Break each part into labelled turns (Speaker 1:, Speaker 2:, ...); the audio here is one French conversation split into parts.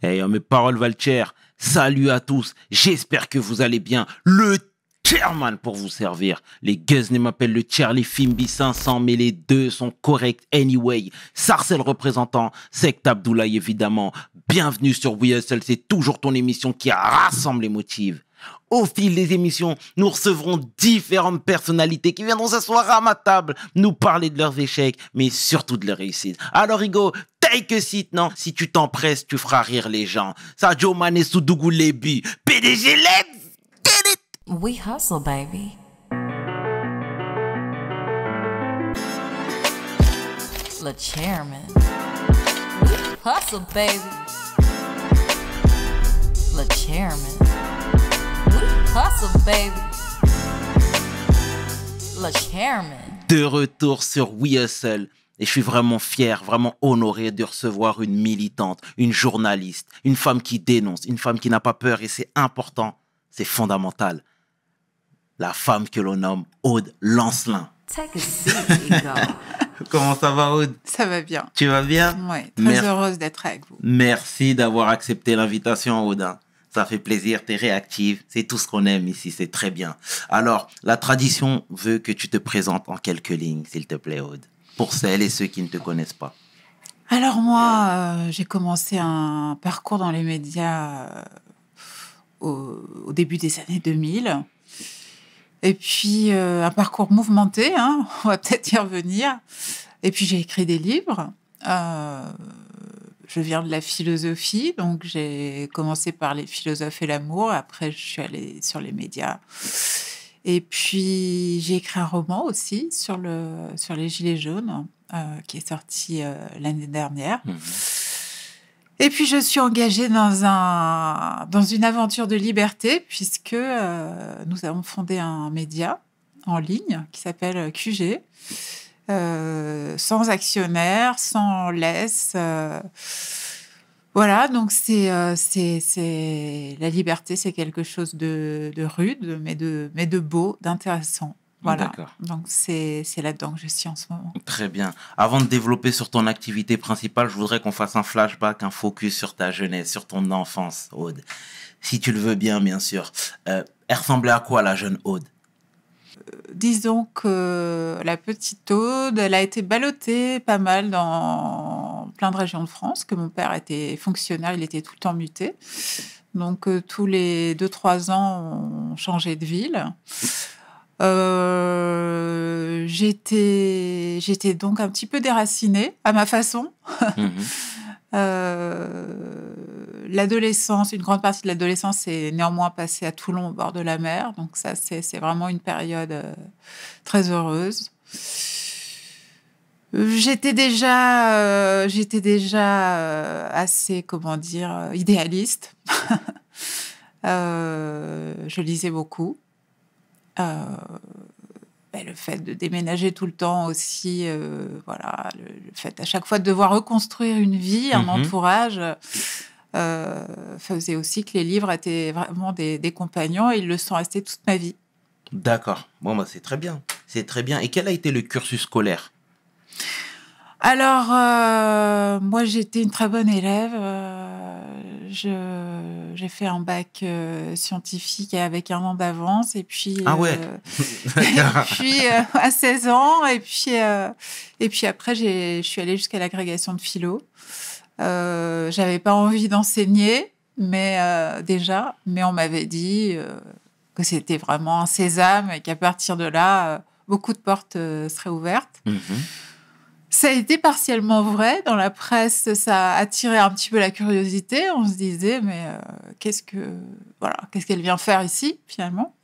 Speaker 1: Hey, mes paroles valent cher. Salut à tous. J'espère que vous allez bien. Le chairman pour vous servir. Les Guzney m'appellent le Charlie Fimbi 500, mais les deux sont corrects anyway. Sarcel représentant, Sect Abdoulaye évidemment. Bienvenue sur We Hustle, c'est toujours ton émission qui rassemble les motifs. Au fil des émissions, nous recevrons différentes personnalités qui viendront s'asseoir à ma table, nous parler de leurs échecs, mais surtout de leurs réussites. Alors Hugo, take a seat, non? Si tu t'empresses, tu feras rire les gens. Sadio Mané Soudougou Lebi, PDG, let's get it!
Speaker 2: We hustle, baby. Le chairman. We hustle, baby. Le chairman. Hustle, baby. Le chairman.
Speaker 1: De retour sur We Hustle. Et je suis vraiment fier, vraiment honoré de recevoir une militante, une journaliste, une femme qui dénonce, une femme qui n'a pas peur. Et c'est important, c'est fondamental. La femme que l'on nomme Aude Lancelin.
Speaker 2: Take a seat, Hugo.
Speaker 1: Comment ça va, Aude?
Speaker 3: Ça va bien.
Speaker 1: Tu vas bien?
Speaker 3: Oui, très heureuse d'être avec vous.
Speaker 1: Merci d'avoir accepté l'invitation, Aude. Ça fait plaisir, t'es réactive, c'est tout ce qu'on aime ici, c'est très bien. Alors, la tradition veut que tu te présentes en quelques lignes, s'il te plaît, Aude, pour celles et ceux qui ne te connaissent pas.
Speaker 3: Alors moi, j'ai commencé un parcours dans les médias au début des années 2000. Et puis, un parcours mouvementé, hein, on va peut-être y revenir. Et puis, j'ai écrit des livres. Je viens de la philosophie, donc j'ai commencé par les philosophes et l'amour. Après, je suis allée sur les médias. Et puis, j'ai écrit un roman aussi sur les Gilets jaunes, qui est sorti l'année dernière. Mmh. Et puis, je suis engagée dans une aventure de liberté, puisque nous avons fondé un média en ligne qui s'appelle QG. Sans actionnaire, sans laisse. Voilà, donc c'est la liberté, c'est quelque chose de rude, mais de beau, d'intéressant. Voilà. D'accord. Donc c'est là-dedans que je suis en ce moment.
Speaker 1: Très bien. Avant de développer sur ton activité principale, je voudrais qu'on fasse un flashback, un focus sur ta jeunesse, sur ton enfance, Aude. Si tu le veux bien sûr. Elle ressemblait à quoi, la jeune Aude?
Speaker 3: Disons que la petite Aude, elle a été ballottée pas mal dans plein de régions de France, que mon père était fonctionnaire, il était tout le temps muté. Donc, tous les 2-3 ans, on changeait de ville. J'étais donc un petit peu déracinée, à ma façon. L'adolescence, une grande partie de l'adolescence est néanmoins passée à Toulon au bord de la mer, donc ça c'est vraiment une période très heureuse. J'étais déjà assez, comment dire, idéaliste. Je lisais beaucoup. Le fait de déménager tout le temps aussi, voilà, le fait à chaque fois de devoir reconstruire une vie, un entourage, faisait aussi que les livres étaient vraiment des compagnons et ils le sont restés toute ma vie.
Speaker 1: D'accord. Bon, bah, c'est très bien. C'est très bien. Et quel a été le cursus scolaire?
Speaker 3: Alors, moi, j'étais une très bonne élève. J'ai fait un bac scientifique avec 1 an d'avance. Et puis,
Speaker 1: ah ouais.
Speaker 3: À 16 ans. Et puis après, je suis allée jusqu'à l'agrégation de philo. J'avais pas envie d'enseigner, mais on m'avait dit que c'était vraiment un sésame et qu'à partir de là, beaucoup de portes seraient ouvertes. Ça a été partiellement vrai. Dans la presse, ça a attiré un petit peu la curiosité. On se disait, mais qu'est-ce qu'elle vient faire ici, finalement,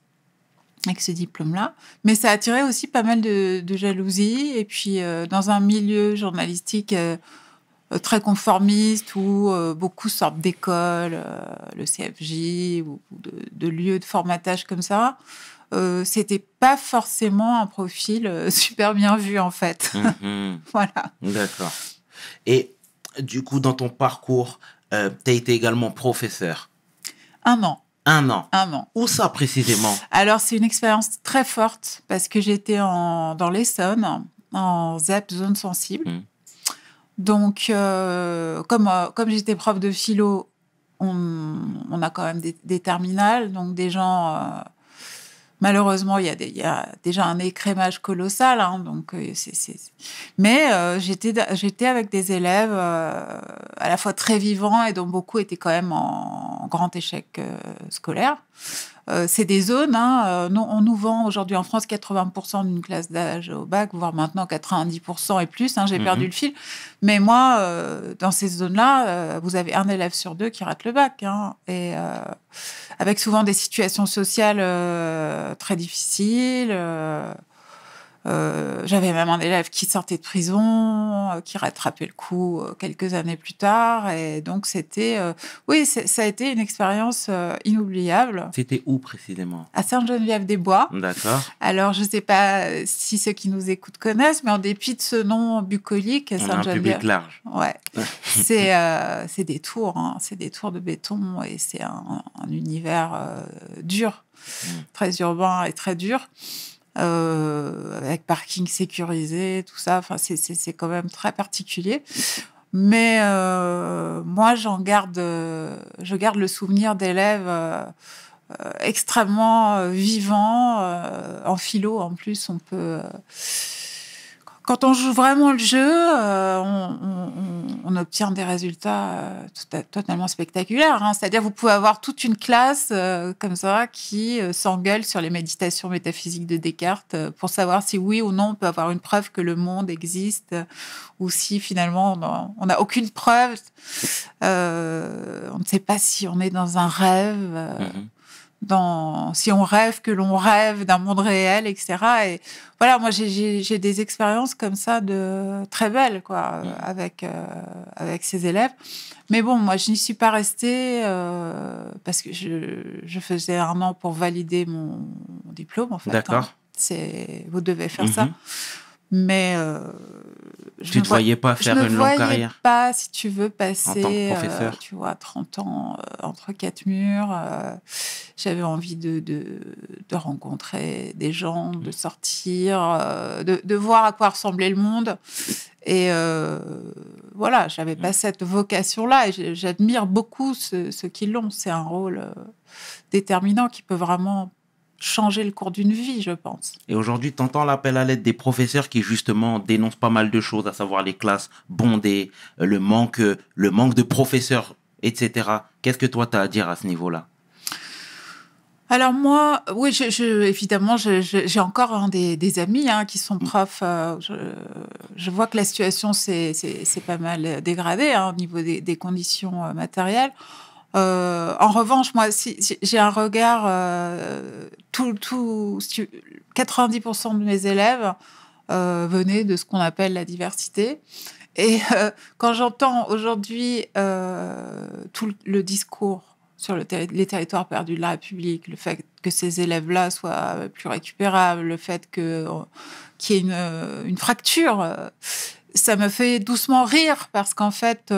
Speaker 3: avec ce diplôme-là? Mais ça a attiré aussi pas mal de jalousie. Et puis, dans un milieu journalistique très conformiste où beaucoup sortent d'écoles, le CFJ ou de lieux de formatage comme ça, c'était pas forcément un profil super bien vu, en fait. Voilà.
Speaker 1: D'accord. Et du coup, dans ton parcours, tu as été également professeur.
Speaker 3: 1 an.
Speaker 1: 1 an.
Speaker 3: 1 an.
Speaker 1: Où ça précisément?
Speaker 3: Alors, c'est une expérience très forte parce que j'étais dans l'Essonne, en ZEP, zone sensible. Donc, comme j'étais prof de philo, on a quand même des terminales, donc des gens... malheureusement, il y a déjà un écrémage colossal, hein, donc Mais j'étais avec des élèves à la fois très vivants et dont beaucoup étaient quand même en grand échec scolaire. C'est des zones, hein, on nous vend aujourd'hui en France 80% d'une classe d'âge au bac, voire maintenant 90% et plus, hein, j'ai perdu le fil. Mais moi, dans ces zones-là, vous avez un élève sur deux qui rate le bac, hein, et avec souvent des situations sociales très difficiles. J'avais même un élève qui sortait de prison, qui rattrapait le coup quelques années plus tard. Et donc, oui, ça a été une expérience inoubliable.
Speaker 1: C'était où précisément?
Speaker 3: À Sainte-Geneviève-des-Bois.
Speaker 1: D'accord.
Speaker 3: Alors, je ne sais pas si ceux qui nous écoutent connaissent, mais en dépit de ce nom bucolique,
Speaker 1: On a un public large.
Speaker 3: Ouais. C'est des tours, hein, c'est des tours de béton et c'est un univers dur, très urbain et très dur. Avec parking sécurisé, tout ça. Enfin, c'est quand même très particulier. Mais moi, je garde le souvenir d'élèves extrêmement vivants. En philo, en plus, on peut... Quand on joue vraiment le jeu, on obtient des résultats totalement spectaculaires, hein. C'est-à-dire, vous pouvez avoir toute une classe comme ça qui s'engueule sur les méditations métaphysiques de Descartes pour savoir si oui ou non on peut avoir une preuve que le monde existe ou si finalement on n'a aucune preuve. On ne sait pas si on est dans un rêve. Si on rêve que l'on rêve d'un monde réel, etc. Et voilà, moi j'ai des expériences comme ça de très belles, quoi, avec ces élèves. Mais bon, moi je n'y suis pas restée parce que je faisais 1 an pour valider mon diplôme, en fait.
Speaker 1: D'accord.
Speaker 3: Hein. Vous devez faire ça. Mais
Speaker 1: tu ne te voyais pas faire une longue carrière?
Speaker 3: Je ne voyais pas, si tu veux, passer
Speaker 1: en tant que professeur.
Speaker 3: 30 ans entre 4 murs. J'avais envie de rencontrer des gens, de sortir, de voir à quoi ressemblait le monde. Et voilà, je n'avais pas cette vocation-là. Et j'admire beaucoup ceux qui l'ont. C'est un rôle déterminant qui peut vraiment changer le cours d'une vie, je pense.
Speaker 1: Et aujourd'hui, tu entends l'appel à l'aide des professeurs qui, justement, dénoncent pas mal de choses, à savoir les classes bondées, le manque de professeurs, etc. Qu'est-ce que toi, tu as à dire à ce niveau-là?
Speaker 3: Alors moi, oui, évidemment, j'ai encore des amis qui sont profs. Je vois que la situation c'est pas mal dégradée au niveau des conditions matérielles. En revanche, moi, si j'ai un regard, 90% de mes élèves venaient de ce qu'on appelle la diversité. Et quand j'entends aujourd'hui tout le discours sur les territoires perdus de la République, le fait que ces élèves-là soient plus récupérables, le fait qu'il y ait une fracture, ça me fait doucement rire parce qu'en fait,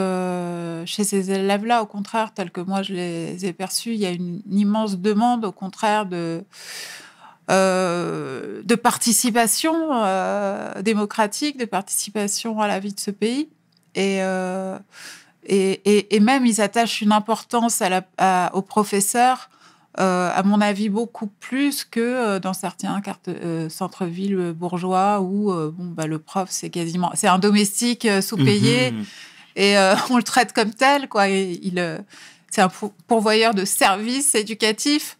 Speaker 3: chez ces élèves-là, au contraire, tel que moi je les ai perçus, il y a une immense demande, au contraire, de participation démocratique, de participation à la vie de ce pays. Et même, ils attachent une importance aux professeurs, à mon avis, beaucoup plus que dans certains centres-villes bourgeois où le prof, c'est un domestique sous-payé et on le traite comme tel, quoi. C'est un pourvoyeur de services éducatifs.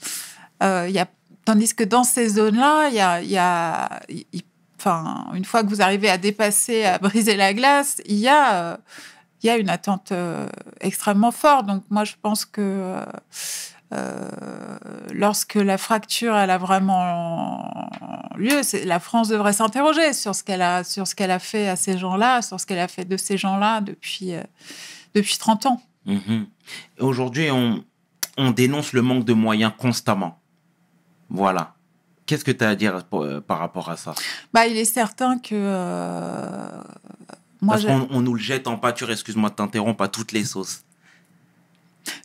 Speaker 3: Tandis que dans ces zones-là, une fois que vous arrivez à dépasser, à briser la glace, il y a une attente extrêmement forte. Donc moi, je pense que lorsque la fracture elle a vraiment lieu, la France devrait s'interroger sur ce qu'elle a fait à ces gens-là, sur ce qu'elle a fait de ces gens-là depuis 30 ans.
Speaker 1: Et aujourd'hui, on dénonce le manque de moyens constamment. Voilà. Qu'est-ce que tu as à dire par rapport à ça?
Speaker 3: Il est certain que...
Speaker 1: Parce qu'on nous le jette en pâture, excuse-moi de t'interrompre, à toutes les sauces.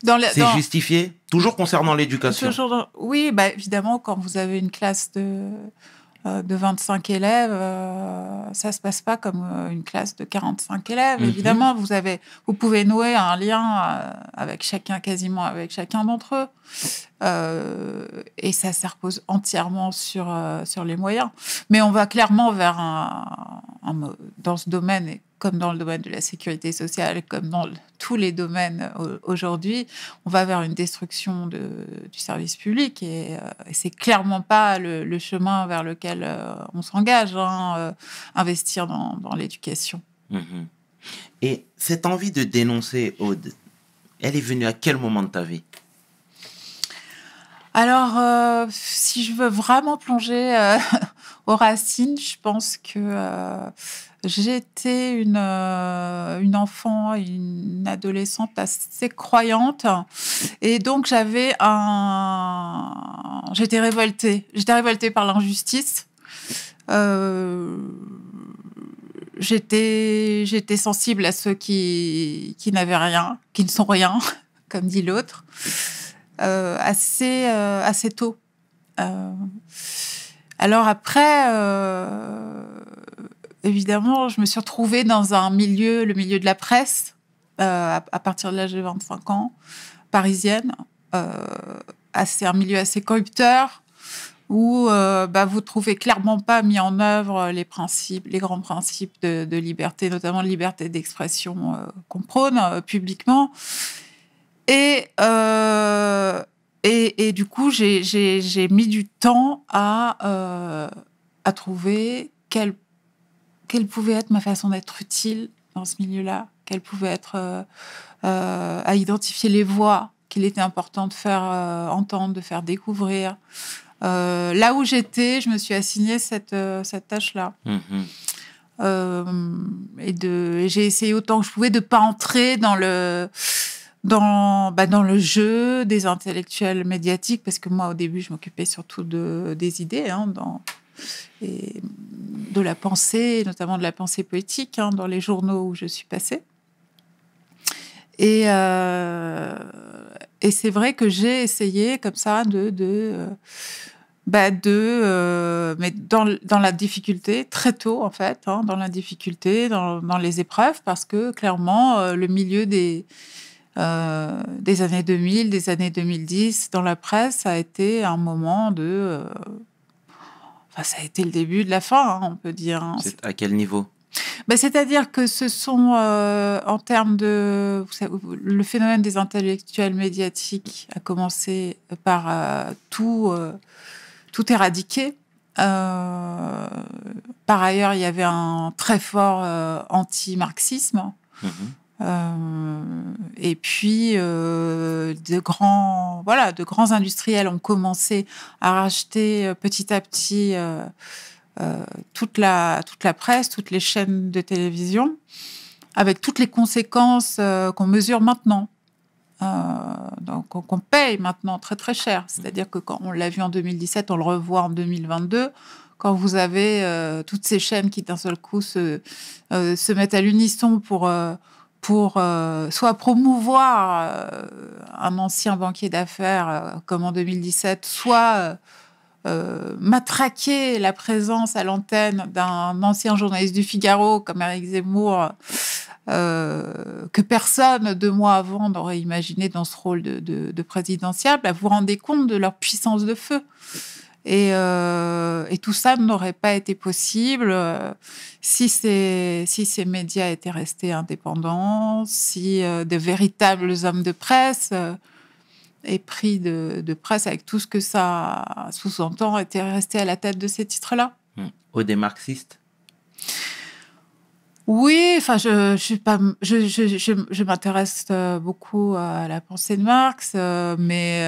Speaker 1: C'est justifié? Toujours concernant l'éducation?
Speaker 3: Oui, évidemment, quand vous avez une classe de de 25 élèves, ça se passe pas comme une classe de 45 élèves. Évidemment, vous pouvez nouer un lien avec chacun, quasiment avec chacun d'entre eux. Et ça repose entièrement sur les moyens. Mais on va clairement vers dans ce domaine, et comme dans le domaine de la sécurité sociale, comme dans tous les domaines aujourd'hui, on va vers une destruction du service public. Et c'est clairement pas le chemin vers lequel on s'engage, investir dans l'éducation.
Speaker 1: Mhm. Et cette envie de dénoncer, Aude, elle est venue à quel moment de ta vie?
Speaker 3: Alors, si je veux vraiment plonger aux racines, je pense que j'étais une enfant, une adolescente assez croyante. Et donc, j'étais révoltée. J'étais révoltée par l'injustice. J'étais sensible à ceux qui n'avaient rien, qui ne sont rien, comme dit l'autre. Assez tôt. Alors après, évidemment, je me suis retrouvée dans le milieu de la presse, à partir de l'âge de 25 ans, parisienne, un milieu assez corrupteur, où vous trouvez clairement pas mis en œuvre les grands principes de liberté, notamment de liberté d'expression qu'on prône publiquement. Et du coup, j'ai mis du temps à trouver quelle pouvait être ma façon d'être utile dans ce milieu-là, quelle pouvait être à identifier les voix qu'il était important de faire entendre, de faire découvrir. Là où j'étais, je me suis assignée cette tâche-là. Et j'ai essayé autant que je pouvais de pas entrer dans le jeu des intellectuels médiatiques, parce que moi, au début, je m'occupais surtout des idées, et de la pensée, notamment de la pensée poétique, dans les journaux où je suis passée. Et c'est vrai que j'ai essayé, comme ça, mais dans la difficulté, très tôt, en fait, dans la difficulté, dans les épreuves, parce que, clairement, le milieu des années 2000, des années 2010, dans la presse, ça a été un moment ça a été le début de la fin, on peut dire.
Speaker 1: C'est à quel niveau?
Speaker 3: C'est-à-dire que ce sont, en termes de... Vous savez, le phénomène des intellectuels médiatiques a commencé par tout éradiquer. Par ailleurs, il y avait un très fort anti-marxisme. Et puis, de grands industriels ont commencé à racheter petit à petit toute la presse, toutes les chaînes de télévision, avec toutes les conséquences qu'on mesure maintenant. Donc, qu'on paye maintenant très très cher. C'est-à-dire que quand on l'a vu en 2017, on le revoit en 2022. Quand vous avez toutes ces chaînes qui d'un seul coup se mettent à l'unisson pour soit promouvoir un ancien banquier d'affaires comme en 2017, soit matraquer la présence à l'antenne d'un ancien journaliste du Figaro comme Éric Zemmour, que personne 2 mois avant n'aurait imaginé dans ce rôle de présidentiable, vous vous rendez compte de leur puissance de feu. Et tout ça n'aurait pas été possible si ces médias étaient restés indépendants, si de véritables hommes de presse épris de presse, avec tout ce que ça sous-entend, étaient restés à la tête de ces titres-là.
Speaker 1: Des marxistes?
Speaker 3: Oui, enfin, je m'intéresse beaucoup à la pensée de Marx, mais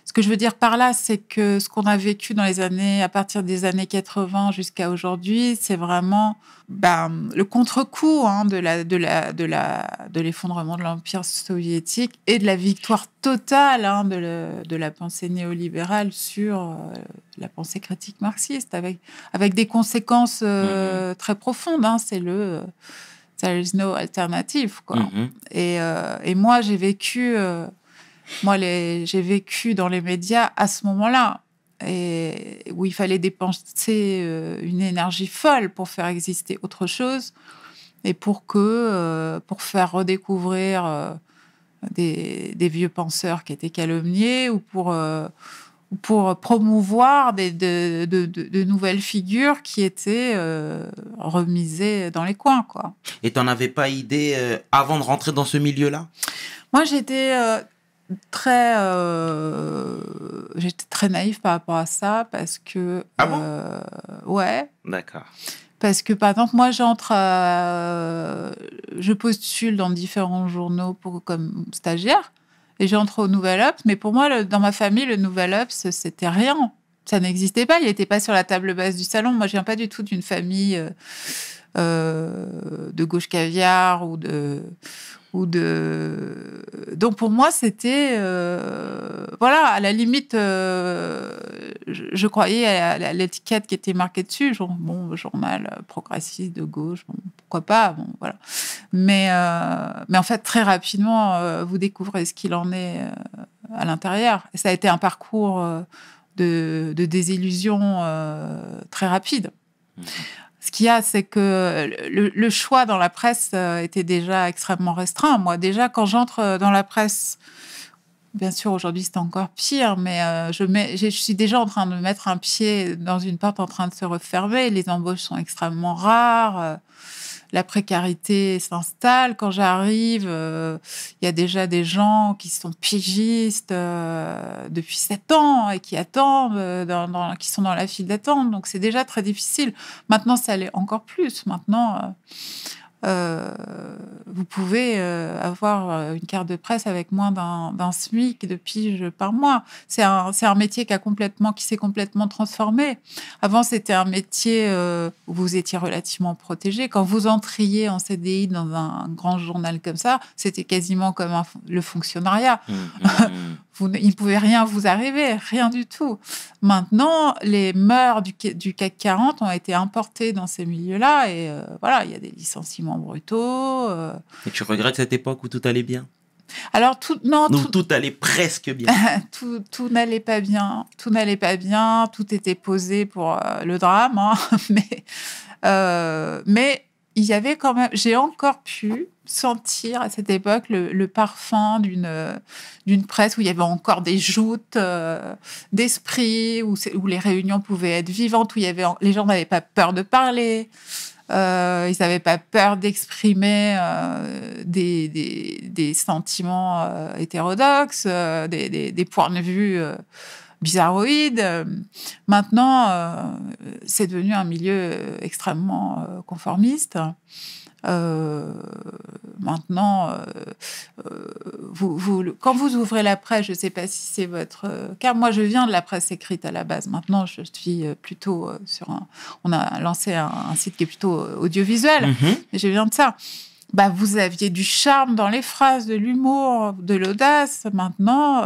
Speaker 3: ce que je veux dire par là, c'est que ce qu'on a vécu à partir des années 80 jusqu'à aujourd'hui, c'est vraiment le contre-coup de l'effondrement de l'Empire soviétique et de la victoire totale de la pensée néolibérale sur la pensée critique marxiste, avec des conséquences très profondes. C'est there is no alternative, quoi. Et moi, j'ai vécu dans les médias à ce moment-là. et où il fallait dépenser une énergie folle pour faire exister autre chose et pour faire redécouvrir des vieux penseurs qui étaient calomniés ou pour promouvoir de nouvelles figures qui étaient remisées dans les coins, quoi.
Speaker 1: Et t'en avais pas idée avant de rentrer dans ce milieu-là?
Speaker 3: Moi, j'étais très naïve par rapport à ça parce que...
Speaker 1: Ah bon?
Speaker 3: Ouais.
Speaker 1: D'accord.
Speaker 3: Parce que, par exemple, moi, je postule dans différents journaux comme stagiaire et j'entre au Nouvel Obs. Mais pour moi, dans ma famille, le Nouvel Obs, c'était rien. Ça n'existait pas. Il n'était pas sur la table basse du salon. Moi, je viens pas du tout d'une famille de gauche caviar donc pour moi c'était voilà, à la limite je croyais à l'étiquette qui était marquée dessus, genre bon, journal progressiste de gauche, bon, pourquoi pas, bon, voilà. Mais en fait très rapidement vous découvrez ce qu'il en est à l'intérieur, et ça a été un parcours de désillusion très rapide. Ce qu'il y a, c'est que le choix dans la presse était déjà extrêmement restreint. Moi, déjà, quand j'entre dans la presse, bien sûr, aujourd'hui, c'est encore pire, mais je suis déjà en train de mettre un pied dans une porte en train de se refermer. Les embauches sont extrêmement rares. La précarité s'installe. Quand j'arrive, il y a déjà des gens qui sont pigistes depuis 7 ans et qui attendent, qui sont dans la file d'attente. Donc, c'est déjà très difficile. Maintenant, ça l'est encore plus. Maintenant, vous pouvez avoir une carte de presse avec moins d'un SMIC de pige par mois. C'est un métier qui s'est complètement transformé. Avant, c'était un métier où vous étiez relativement protégé. Quand vous entriez en CDI dans un grand journal comme ça, c'était quasiment comme le fonctionnariat. Il ne pouvait rien vous arriver, rien du tout. Maintenant, les mœurs du CAC 40 ont été importées dans ces milieux-là et voilà, il y a des licenciements brutaux.
Speaker 1: Et tu regrettes cette époque où tout allait bien?
Speaker 3: Alors, tout
Speaker 1: allait presque bien.
Speaker 3: tout n'allait pas bien. Tout n'allait pas bien. Tout était posé pour le drame. Hein. Mais il y avait quand même... J'ai encore pu sentir à cette époque le parfum d'une presse où il y avait encore des joutes d'esprit, où les réunions pouvaient être vivantes, où les gens n'avaient pas peur de parler. Ils n'avaient pas peur d'exprimer des sentiments hétérodoxes, des points de vue bizarroïdes. Maintenant, c'est devenu un milieu extrêmement conformiste. Maintenant, quand vous ouvrez la presse, je ne sais pas si c'est votre cas. Moi, je viens de la presse écrite à la base. Maintenant, je suis plutôt on a lancé un site qui est plutôt audiovisuel. Et je viens de ça. Bah, vous aviez du charme dans les phrases, de l'humour, de l'audace. Maintenant,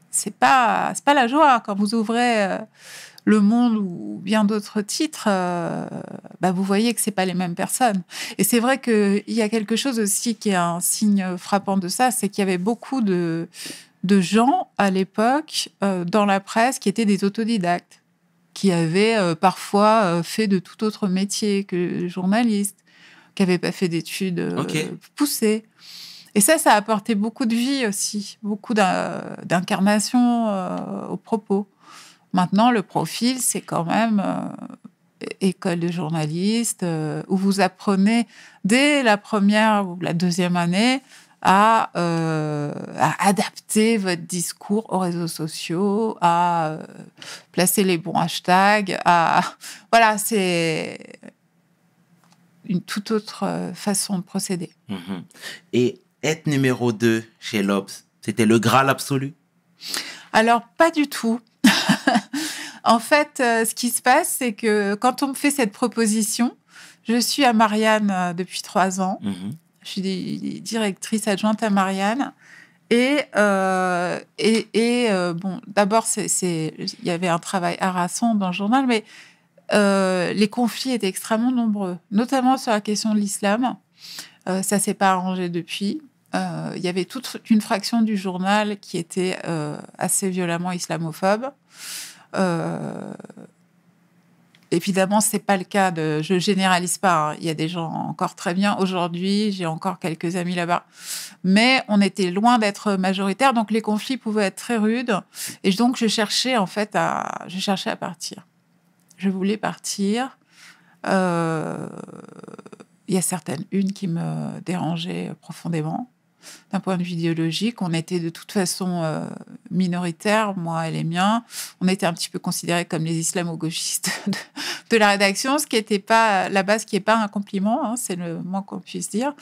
Speaker 3: c'est pas la joie. Quand vous ouvrez Le Monde ou bien d'autres titres, vous voyez que c'est pas les mêmes personnes. Et c'est vrai qu'il y a quelque chose aussi qui est un signe frappant de ça, c'est qu'il y avait beaucoup de gens à l'époque dans la presse qui étaient des autodidactes, qui avaient parfois fait de tout autre métier que journaliste, qui n'avaient pas fait d'études poussées. Et ça a apporté beaucoup de vie aussi, beaucoup d'incarnation aux propos. Maintenant, le profil, c'est quand même école de journaliste, où vous apprenez dès la première ou la deuxième année à adapter votre discours aux réseaux sociaux, à placer les bons hashtags. Voilà, c'est une toute autre façon de procéder.
Speaker 1: Et être numéro 2 chez l'Obs, c'était le Graal absolu?
Speaker 3: Alors, pas du tout. En fait, ce qui se passe, c'est que quand on me fait cette proposition, je suis à Marianne depuis 3 ans. Je suis directrice adjointe à Marianne. Et bon, d'abord, il y avait un travail harassant dans le journal, mais les conflits étaient extrêmement nombreux, notamment sur la question de l'islam. Ça ne s'est pas arrangé depuis. il y avait toute une fraction du journal qui était assez violemment islamophobe. Évidemment, c'est pas le cas je généralise pas, hein. Il y a des gens encore très bien. Aujourd'hui, j'ai encore quelques amis là-bas. Mais on était loin d'être majoritaire, donc les conflits pouvaient être très rudes. Et donc, je cherchais à partir. Je voulais partir. Il y a certaines unes qui me dérangeaient profondément. D'un point de vue idéologique, on était de toute façon minoritaires, moi et les miens. On était un petit peu considérés comme les islamo-gauchistes de la rédaction, ce qui n'était pas là-bas, ce qui n'est pas un compliment, hein, c'est le moins qu'on puisse dire.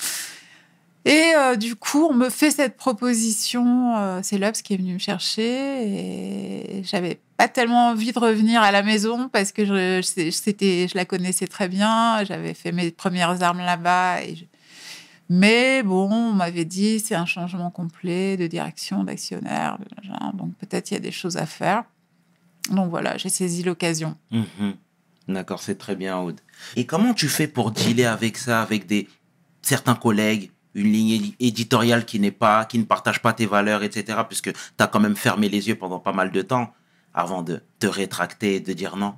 Speaker 3: Et du coup, on me fait cette proposition. C'est l'Obs qui est venu me chercher et j'avais pas tellement envie de revenir à la maison parce que je la connaissais très bien. J'avais fait mes premières armes là-bas. Mais bon, on m'avait dit c'est un changement complet de direction, d'actionnaire. Donc peut-être il y a des choses à faire. Donc voilà, j'ai saisi l'occasion.
Speaker 1: D'accord, c'est très bien, Aude. Et comment tu fais pour dealer avec ça, avec certains collègues, une ligne éditoriale qui ne partage pas tes valeurs, etc. Puisque tu as quand même fermé les yeux pendant pas mal de temps avant de te rétracter et de dire non.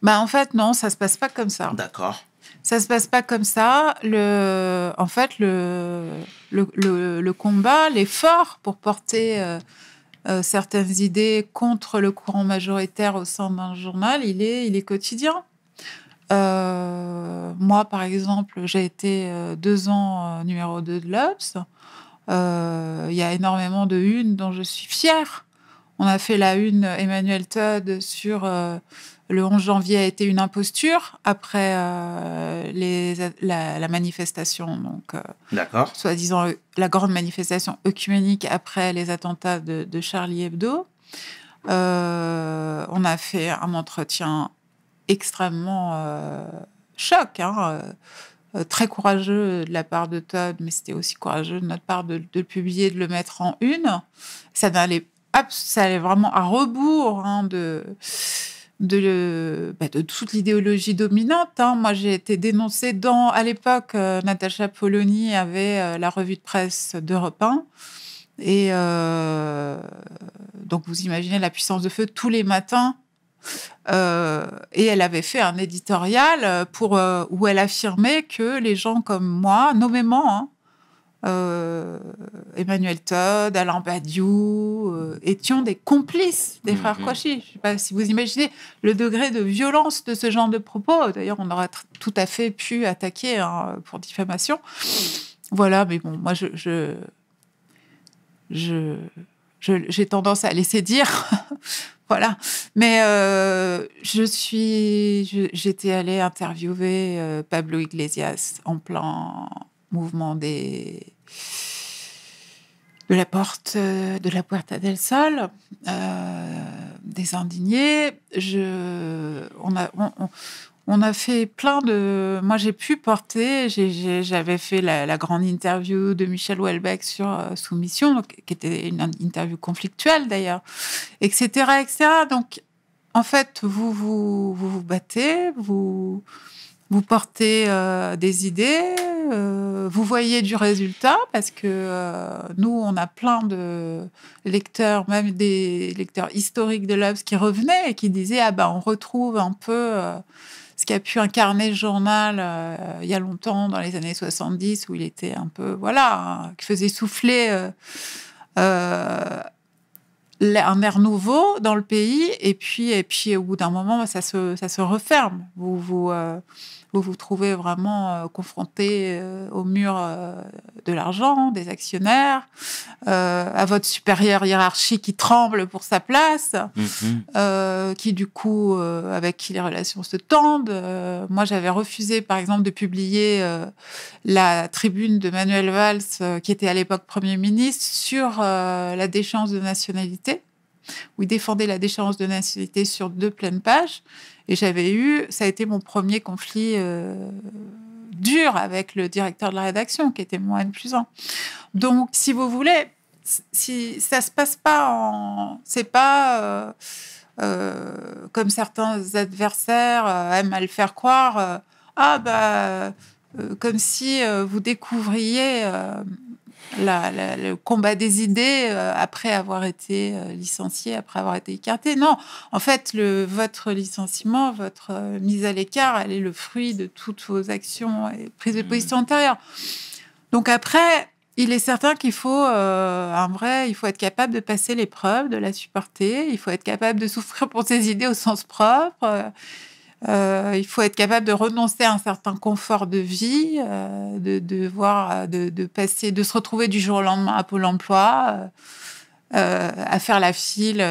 Speaker 3: En fait, non, ça se passe pas comme ça.
Speaker 1: D'accord.
Speaker 3: Ça se passe pas comme ça. En fait, le combat, l'effort pour porter certaines idées contre le courant majoritaire au sein d'un journal, il est quotidien. Moi, par exemple, j'ai été 2 ans numéro 2 de l'Obs. Il y a énormément de unes dont je suis fière. On a fait la une Emmanuel Todd sur le 11 janvier a été une imposture après la manifestation, donc
Speaker 1: d'accord.
Speaker 3: soi-disant la grande manifestation œcuménique après les attentats de Charlie Hebdo. On a fait un entretien extrêmement choc, très courageux de la part de Todd, mais c'était aussi courageux de notre part de le publier, de le mettre en une. Ça allait vraiment à rebours de toute l'idéologie dominante. Moi, j'ai été dénoncée à l'époque, Natacha Polony avait la revue de presse d'Europe 1. Et donc, vous imaginez la puissance de feu tous les matins. Et elle avait fait un éditorial où elle affirmait que les gens comme moi, nommément, Emmanuel Todd, Alain Badiou, étions des complices des frères Kouachi. Je ne sais pas si vous imaginez le degré de violence de ce genre de propos. D'ailleurs, on aurait tout à fait pu attaquer pour diffamation. Voilà, mais bon, moi, j'ai tendance à laisser dire. Voilà. Mais j'étais allée interviewer Pablo Iglesias en plein mouvement de la Puerta del Sol, des indignés. On a fait plein de... Moi, j'ai pu porter... J'avais fait la grande interview de Michel Houellebecq sur Soumission, qui était une interview conflictuelle, d'ailleurs, etc., etc. Donc, en fait, vous battez, vous portez des idées, vous voyez du résultat, parce que nous, on a plein de lecteurs, même des lecteurs historiques de l'Obs qui revenaient et qui disaient « Ah ben, on retrouve un peu ce qui a pu incarner le journal il y a longtemps, dans les années 70, où il était un peu, qui faisait souffler un air nouveau dans le pays, et puis au bout d'un moment, ça se referme. Vous vous trouvez vraiment confronté au mur de l'argent, des actionnaires, à votre supérieur hiérarchique qui tremble pour sa place, qui du coup, avec qui les relations se tendent. Moi, j'avais refusé, par exemple, de publier la tribune de Manuel Valls, qui était à l'époque Premier ministre, sur la déchéance de nationalité, où il défendait la déchéance de nationalité sur 2 pleines pages. Et ça a été mon premier conflit dur avec le directeur de la rédaction, qui était mon N+1. Donc, si vous voulez, si ça se passe pas c'est pas comme certains adversaires aiment à le faire croire, comme si vous découvriez le combat des idées après avoir été licencié, après avoir été écarté. Non, en fait, votre licenciement, votre mise à l'écart, elle est le fruit de toutes vos actions et prises de position antérieures. Donc après, il est certain qu'il faut, il faut être capable de passer l'épreuve, de la supporter. Il faut être capable de souffrir pour ses idées au sens propre. Il faut être capable de renoncer à un certain confort de vie, de passer, de se retrouver du jour au lendemain à Pôle emploi, à faire la file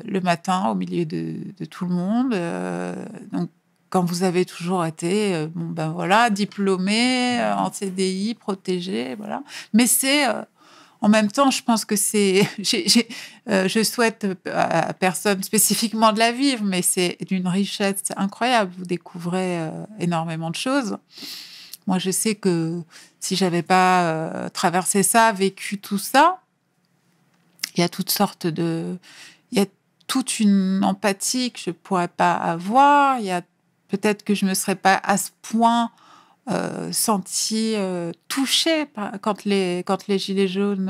Speaker 3: le matin au milieu de tout le monde. Donc, quand vous avez toujours été, diplômé, en CDI, protégé, voilà. Mais c'est en même temps, je pense que c'est... je souhaite à personne spécifiquement de la vivre, mais c'est d'une richesse incroyable. Vous découvrez énormément de choses. Moi, je sais que si j'avais pas traversé ça, vécu tout ça, il y a toutes sortes de... Il y a toute une empathie que je pourrais pas avoir. Il y a peut-être que je me serais pas à ce point... senti touchée quand les gilets jaunes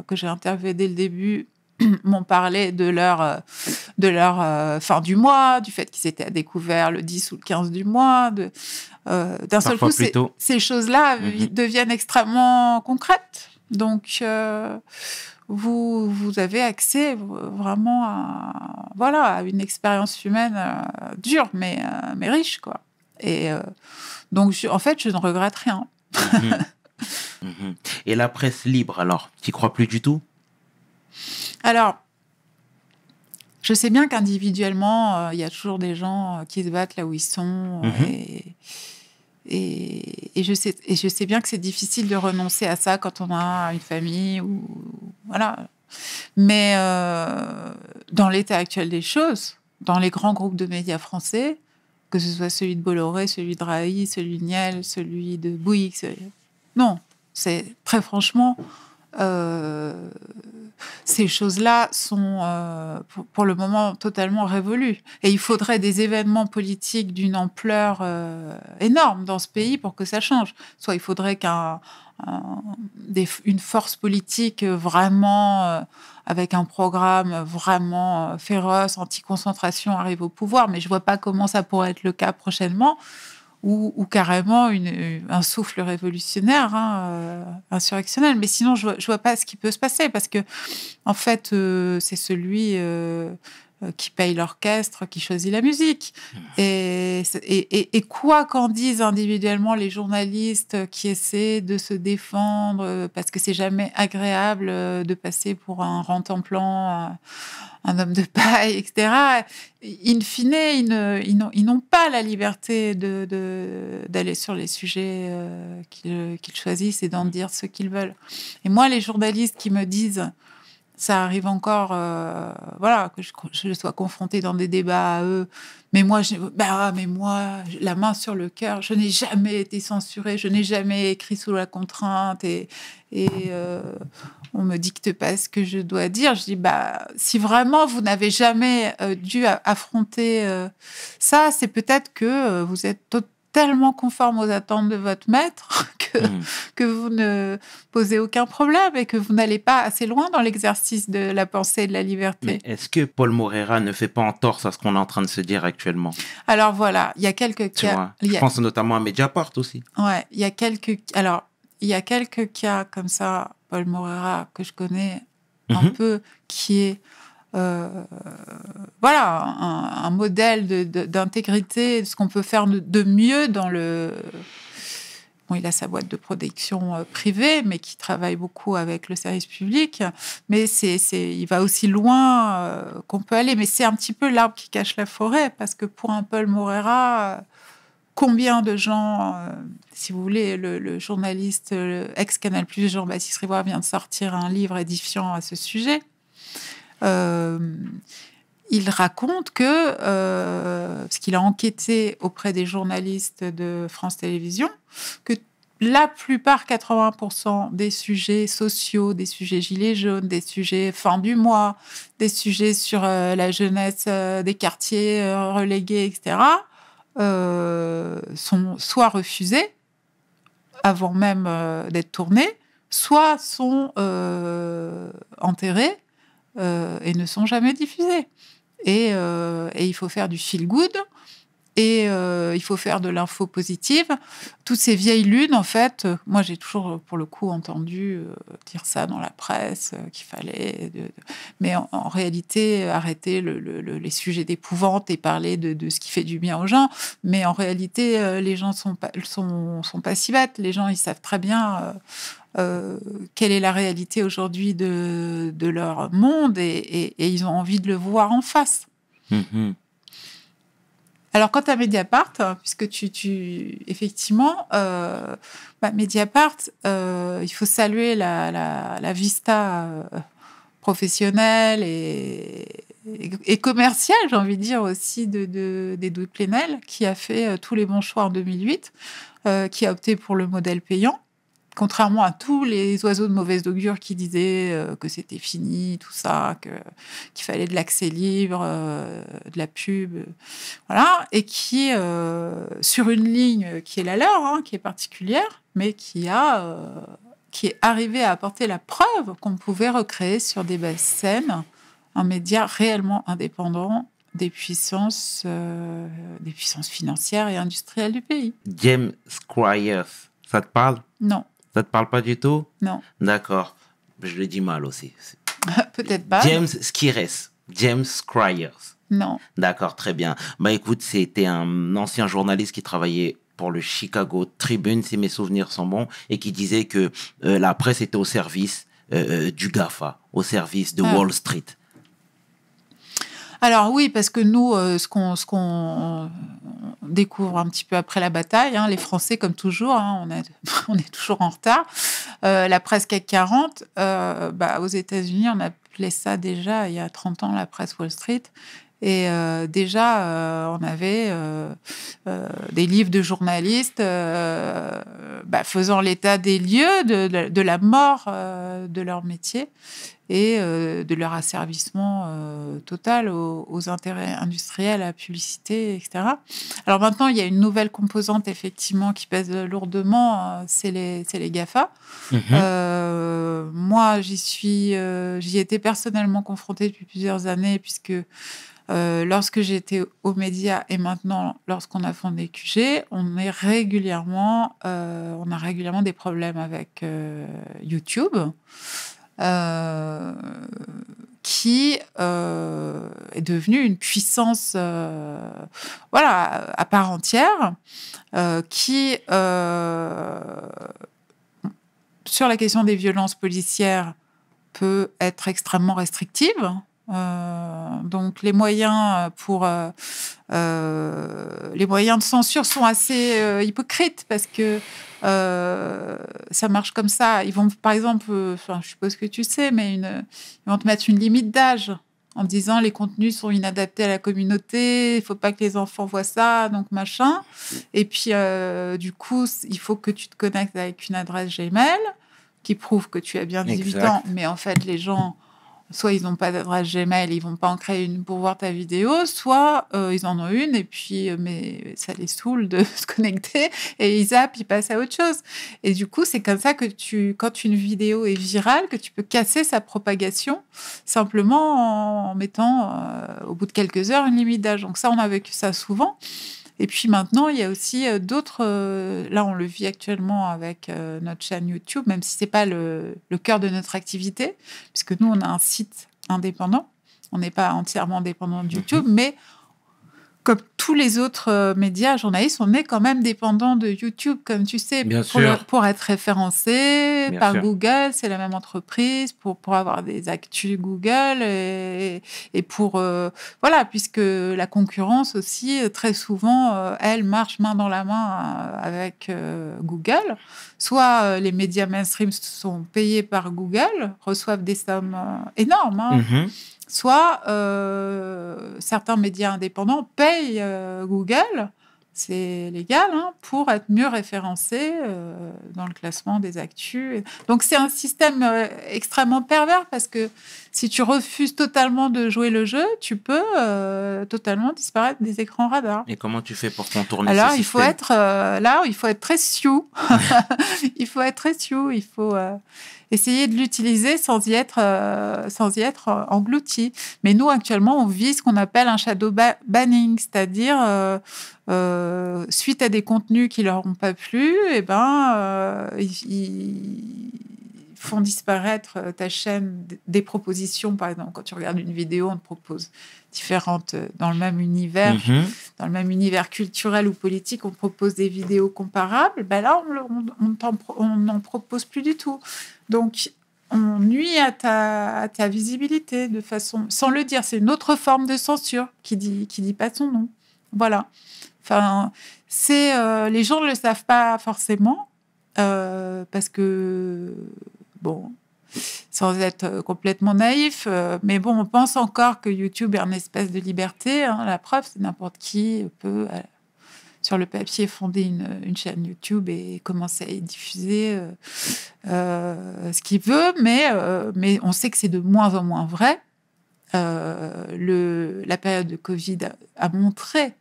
Speaker 3: que j'ai interviewés dès le début m'ont parlé de leur fin du mois, du fait qu'ils étaient à découvert le 10 ou le 15 du mois. D'un seul coup, ces choses-là deviennent extrêmement concrètes. Donc, vous avez accès vraiment à une expérience humaine dure, mais riche, quoi. Et donc, en fait, je ne regrette rien.
Speaker 1: Et la presse libre, alors, tu n'y crois plus du tout?
Speaker 3: Alors, je sais bien qu'individuellement, il y a toujours des gens qui se battent là où ils sont. Et je sais bien que c'est difficile de renoncer à ça quand on a une famille. Voilà. Mais dans l'état actuel des choses, dans les grands groupes de médias français, que ce soit celui de Bolloré, celui de Drahi, celui de Niel, celui de Bouygues. Non, c'est très franchement, ces choses-là sont pour le moment totalement révolues. Et il faudrait des événements politiques d'une ampleur énorme dans ce pays pour que ça change. Soit il faudrait une force politique vraiment... avec un programme vraiment féroce, anti-concentration, arrive au pouvoir, mais je ne vois pas comment ça pourrait être le cas prochainement, ou carrément un souffle révolutionnaire, insurrectionnel. Mais sinon, je ne vois pas ce qui peut se passer, parce que, en fait, c'est celui qui paye l'orchestre, qui choisit la musique. Et quoi qu'en disent individuellement les journalistes qui essaient de se défendre, parce que c'est jamais agréable de passer pour un rentemplant, un homme de paille, etc. In fine, ils n'ont pas la liberté d'aller sur les sujets qu'ils choisissent et d'en dire ce qu'ils veulent. Et moi, les journalistes qui me disent... Ça arrive encore, que je sois confrontée dans des débats à eux. Mais moi, la main sur le cœur, je n'ai jamais été censurée, je n'ai jamais écrit sous la contrainte et on me dicte pas ce que je dois dire. Je dis, si vraiment vous n'avez jamais dû affronter ça, c'est peut-être que vous êtes tellement conforme aux attentes de votre maître que vous ne posez aucun problème et que vous n'allez pas assez loin dans l'exercice de la pensée et de la liberté.
Speaker 1: Mais est-ce que Paul Moreira ne fait pas entorse à ce qu'on est en train de se dire actuellement?
Speaker 3: Alors voilà, il y a quelques cas...
Speaker 1: Je pense notamment à Mediapart aussi.
Speaker 3: Ouais, il y a quelques cas comme ça, Paul Moreira, que je connais un peu, qui est... un modèle d'intégrité, de ce qu'on peut faire de mieux dans le... Bon, il a sa boîte de production privée, mais qui travaille beaucoup avec le service public. Mais il va aussi loin qu'on peut aller. Mais c'est un petit peu l'arbre qui cache la forêt, parce que pour un Paul Moreira, combien de gens... si vous voulez, le journaliste ex-Canal+, Jean-Baptiste Rivoire, vient de sortir un livre édifiant à ce sujet. Il raconte que, parce qu'il a enquêté auprès des journalistes de France Télévisions, que la plupart, 80% des sujets sociaux, des sujets gilets jaunes, des sujets fin du mois, des sujets sur la jeunesse des quartiers relégués, etc., sont soit refusés avant même d'être tournés, soit sont enterrés et ne sont jamais diffusés. Et il faut faire du feel good. Et il faut faire de l'info positive. Toutes ces vieilles lunes, en fait, moi j'ai toujours, pour le coup, entendu dire ça dans la presse, qu'il fallait... Mais en réalité, arrêter les sujets d'épouvante et parler de ce qui fait du bien aux gens. Mais en réalité, les gens sont pas si bêtes. Les gens, ils savent très bien quelle est la réalité aujourd'hui de leur monde et ils ont envie de le voir en face.
Speaker 1: Mhm.
Speaker 3: Alors, quant à Mediapart, puisque effectivement, Mediapart, il faut saluer la vista professionnelle et commerciale, j'ai envie de dire aussi, d'Edoui Plenel, qui a fait tous les bons choix en 2008, qui a opté pour le modèle payant. Contrairement à tous les oiseaux de mauvaise augure qui disaient que c'était fini, tout ça, qu'il fallait de l'accès libre, de la pub, voilà, et qui, sur une ligne qui est la leur, qui est particulière, mais qui est arrivé à apporter la preuve qu'on pouvait recréer sur des basses scènes un média réellement indépendant des puissances financières et industrielles du pays.
Speaker 1: James Squires, ça te parle?
Speaker 3: Non.
Speaker 1: Ça te parle pas du tout?
Speaker 3: Non.
Speaker 1: D'accord. Je le dis mal aussi.
Speaker 3: Peut-être pas.
Speaker 1: James Squires. James Squires.
Speaker 3: Non.
Speaker 1: D'accord, très bien. Bah écoute, c'était un ancien journaliste qui travaillait pour le Chicago Tribune, si mes souvenirs sont bons, et qui disait que la presse était au service du GAFA, au service de Wall Street.
Speaker 3: Alors oui, parce que nous, ce qu'on découvre un petit peu après la bataille, les Français, comme toujours, on est toujours en retard. La presse CAC 40, aux États-Unis, on appelait ça déjà, il y a 30 ans, la presse Wall Street. Et déjà, on avait des livres de journalistes faisant l'état des lieux de la mort de leur métier et de leur asservissement total aux intérêts industriels, à la publicité, etc. Alors maintenant, il y a une nouvelle composante, effectivement, qui pèse lourdement, c'est les GAFA. Mm-hmm. Moi, j'y ai été personnellement confrontée depuis plusieurs années, puisque lorsque j'étais aux médias et maintenant, lorsqu'on a fondé QG, on a régulièrement des problèmes avec YouTube. Qui est devenue une puissance à part entière, qui, sur la question des violences policières, peut être extrêmement restrictive. Donc les moyens de censure sont assez hypocrites parce que ça marche comme ça. Ils vont, par exemple, je suppose que tu sais, mais ils vont te mettre une limite d'âge en disant les contenus sont inadaptés à la communauté, il faut pas que les enfants voient ça, donc machin. Et puis du coup, il faut que tu te connectes avec une adresse Gmail qui prouve que tu as bien 18 ans, mais en fait les gens, soit ils n'ont pas d'adresse Gmail, ils vont pas en créer une pour voir ta vidéo, soit ils en ont une et puis mais ça les saoule de se connecter et ils zappent, ils passent à autre chose. Et du coup, c'est comme ça que quand une vidéo est virale, que tu peux casser sa propagation simplement en mettant au bout de quelques heures une limite d'âge. Donc ça, on a vécu ça souvent. Et puis maintenant, il y a aussi d'autres... là, on le vit actuellement avec notre chaîne YouTube, même si ce n'est pas le cœur de notre activité, puisque nous, on a un site indépendant. On n'est pas entièrement dépendant de YouTube, mais comme tous les autres médias journalistes, on est quand même dépendant de YouTube, comme tu sais, pour être référencé par Google, c'est la même entreprise, pour avoir des actus Google et pour... puisque la concurrence aussi, très souvent, elle marche main dans la main avec Google. Soit les médias mainstream sont payés par Google, reçoivent des sommes énormes, soit certains médias indépendants payent Google c'est légal, hein, pour être mieux référencé dans le classement des actus. Donc, c'est un système extrêmement pervers parce que si tu refuses totalement de jouer le jeu, tu peux totalement disparaître des écrans radars.
Speaker 1: Et comment tu fais pour contourner
Speaker 3: Alors,
Speaker 1: ce
Speaker 3: il faut
Speaker 1: système?
Speaker 3: être il faut être très sioux. Il faut être très sioux. Il faut essayer de l'utiliser sans y être englouti. Mais nous, actuellement, on vit ce qu'on appelle un shadow banning, c'est-à-dire suite à des contenus qui leur ont pas plu, ils font disparaître ta chaîne des propositions. Par exemple, quand tu regardes une vidéo, on te propose différentes dans le même univers, dans le même univers culturel ou politique, on te propose des vidéos comparables. Ben là, on n'en propose plus du tout. Donc, on nuit à ta visibilité de façon, sans le dire. C'est une autre forme de censure qui dit pas son nom. Voilà. Enfin, les gens ne le savent pas forcément parce que, bon, sans être complètement naïf, mais bon, on pense encore que YouTube est une espèce de liberté. Hein. La preuve, c'est n'importe qui peut, sur le papier, fonder une chaîne YouTube et commencer à y diffuser ce qu'il veut, mais on sait que c'est de moins en moins vrai. La période de Covid a montré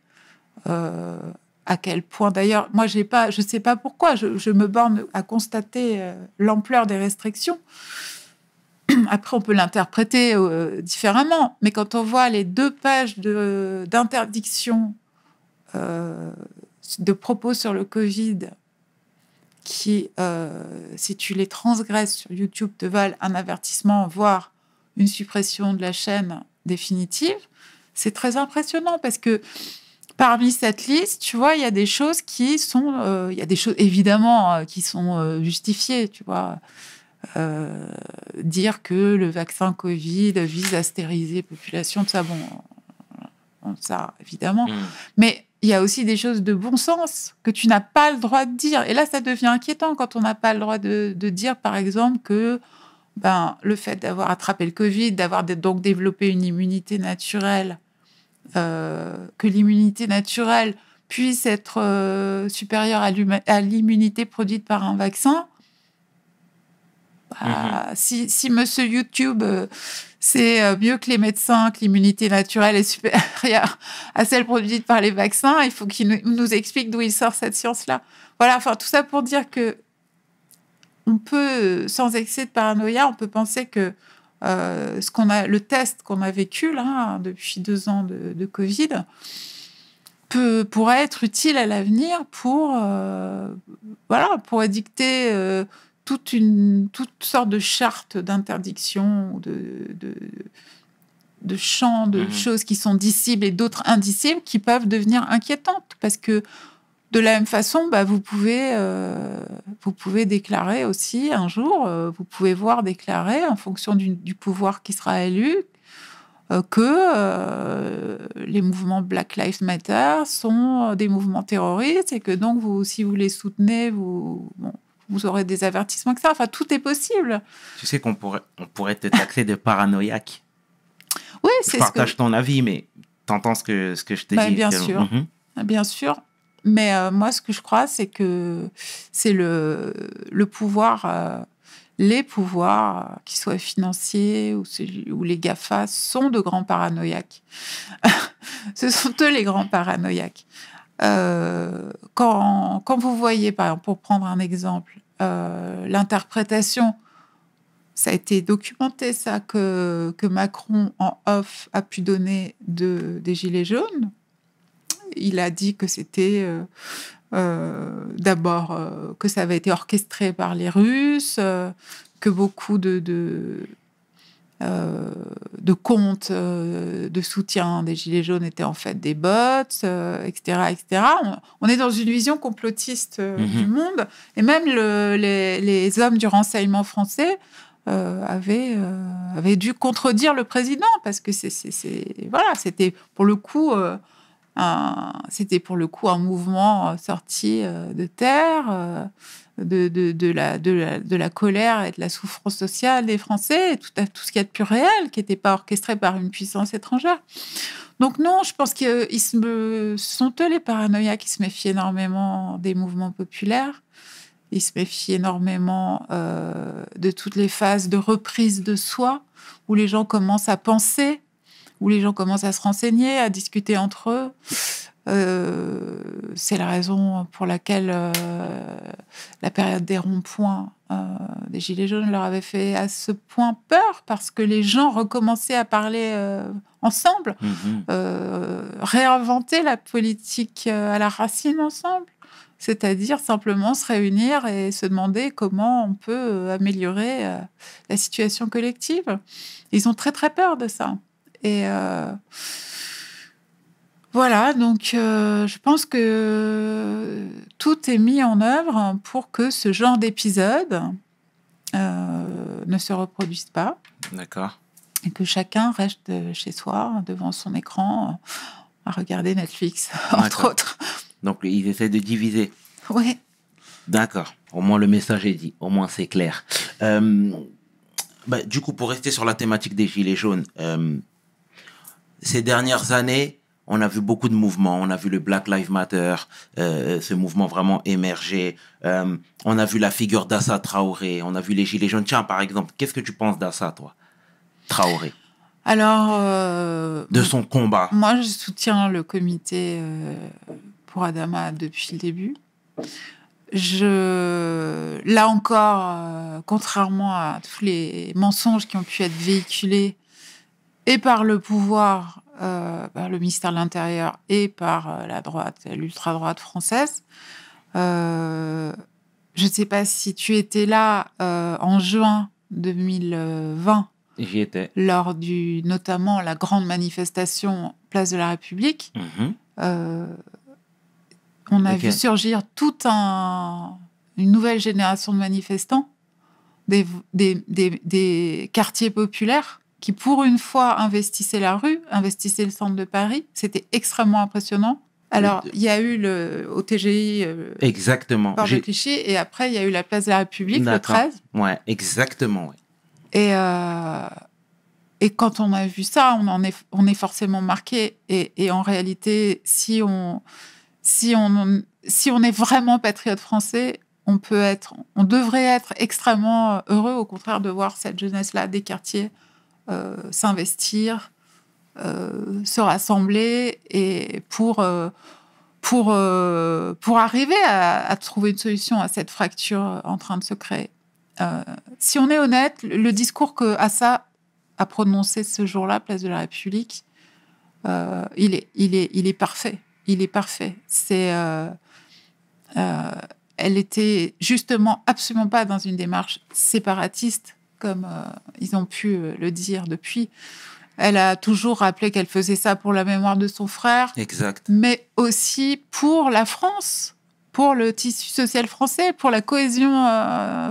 Speaker 3: à quel point, d'ailleurs, moi, je ne sais pas pourquoi, je me borne à constater l'ampleur des restrictions. Après, on peut l'interpréter différemment, mais quand on voit les 2 pages d'interdiction de propos sur le Covid qui, si tu les transgresses sur YouTube, te valent un avertissement, voire une suppression de la chaîne définitive, c'est très impressionnant parce que parmi cette liste, tu vois, il y a des choses qui sont... il y a des choses, évidemment, qui sont justifiées, tu vois. Dire que le vaccin Covid vise à stériliser la population, tout ça, bon, ça, évidemment. Mais il y a aussi des choses de bon sens que tu n'as pas le droit de dire. Et là, ça devient inquiétant quand on n'a pas le droit de dire, par exemple, que le fait d'avoir attrapé le Covid, d'avoir donc développé une immunité naturelle, que l'immunité naturelle puisse être supérieure à l'immunité produite par un vaccin. Si monsieur YouTube, c'est mieux que les médecins, que l'immunité naturelle est supérieure à celle produite par les vaccins, il faut qu'il nous explique d'où il sort cette science-là. Voilà, enfin, tout ça pour dire que on peut, sans excès de paranoïa, on peut penser que le test qu'on a vécu là, depuis 2 ans de Covid pourrait être utile à l'avenir pour édicter toutes sortes de chartes d'interdiction, de champs, de choses qui sont dicibles et d'autres indicibles qui peuvent devenir inquiétantes. Parce que de la même façon, vous pouvez déclarer aussi un jour, vous pouvez voir déclarer en fonction du pouvoir qui sera élu que les mouvements Black Lives Matter sont des mouvements terroristes et que donc, si vous les soutenez, vous aurez des avertissements, etc. Enfin, tout est possible.
Speaker 1: Tu sais qu'on pourrait te taxer de paranoïaque.
Speaker 3: Oui,
Speaker 1: je partage ton avis, mais t'entends ce que je te dis.
Speaker 3: Bien sûr, bien sûr. Mais moi, ce que je crois, c'est que c'est le pouvoir, les pouvoirs, qu'ils soient financiers ou les GAFA, sont de grands paranoïaques. Ce sont eux les grands paranoïaques. Quand vous voyez, par exemple, pour prendre un exemple, l'interprétation, ça a été documenté, ça, que Macron, en off, a pu donner des Gilets jaunes. Il a dit que c'était d'abord que ça avait été orchestré par les Russes, que beaucoup de comptes de soutien des Gilets jaunes étaient en fait des bots, etc., etc. On est dans une vision complotiste du monde. Et même les hommes du renseignement français avaient dû contredire le président parce que c'était pour le coup... c'était pour le coup un mouvement sorti de terre, de la colère et de la souffrance sociale des Français, et tout ce qu'il y a de plus réel, qui n'était pas orchestré par une puissance étrangère. Donc non, je pense que ce sont eux les paranoïaques qui se méfient énormément des mouvements populaires. Ils se méfient énormément de toutes les phases de reprise de soi, où les gens commencent à penser, où les gens commencent à se renseigner, à discuter entre eux. C'est la raison pour laquelle la période des ronds-points des Gilets jaunes leur avait fait à ce point peur, parce que les gens recommençaient à parler ensemble, réinventer la politique à la racine ensemble, c'est-à-dire simplement se réunir et se demander comment on peut améliorer la situation collective. Ils ont très très peur de ça. Et voilà, donc je pense que tout est mis en œuvre pour que ce genre d'épisode ne se reproduise pas.
Speaker 1: D'accord.
Speaker 3: Et que chacun reste chez soi, devant son écran, à regarder Netflix, entre autres.
Speaker 1: Donc, ils essaient de diviser.
Speaker 3: Oui.
Speaker 1: D'accord. Au moins, le message est dit. Au moins, c'est clair. Du coup, pour rester sur la thématique des Gilets jaunes, ces dernières années, on a vu beaucoup de mouvements. On a vu le Black Lives Matter, ce mouvement vraiment émerger. On a vu la figure d'Assa Traoré. On a vu les Gilets jaunes. Tiens, par exemple, qu'est-ce que tu penses d'Assa, toi, Traoré?
Speaker 3: Alors,
Speaker 1: de son combat.
Speaker 3: Moi, je soutiens le comité pour Adama depuis le début. Là encore, contrairement à tous les mensonges qui ont pu être véhiculés et par le pouvoir, par le ministère de l'Intérieur et par la droite, l'ultra-droite française, je ne sais pas si tu étais là en juin 2020.
Speaker 1: J'y étais.
Speaker 3: Lors notamment la grande manifestation Place de la République. On a vu surgir toute une nouvelle génération de manifestants, des quartiers populaires qui, pour une fois, investissaient la rue, investissaient le centre de Paris. C'était extrêmement impressionnant. Alors, il y a eu au TGI...
Speaker 1: exactement.
Speaker 3: Porte de Clichy, et après, il y a eu la Place de la République, le 13.
Speaker 1: Ouais, exactement, ouais.
Speaker 3: Et quand on a vu ça, on est forcément marqué. Et en réalité, si on est vraiment patriote français, on devrait être extrêmement heureux, au contraire, de voir cette jeunesse-là des quartiers s'investir, se rassembler, et pour arriver à trouver une solution à cette fracture en train de se créer. Si on est honnête, le discours que Assa a prononcé ce jour-là, Place de la République, il est parfait. Il est parfait. Elle était justement absolument pas dans une démarche séparatiste, comme ils ont pu le dire depuis. Elle a toujours rappelé qu'elle faisait ça pour la mémoire de son frère,
Speaker 1: exact, mais
Speaker 3: aussi pour la France, pour le tissu social français, pour la cohésion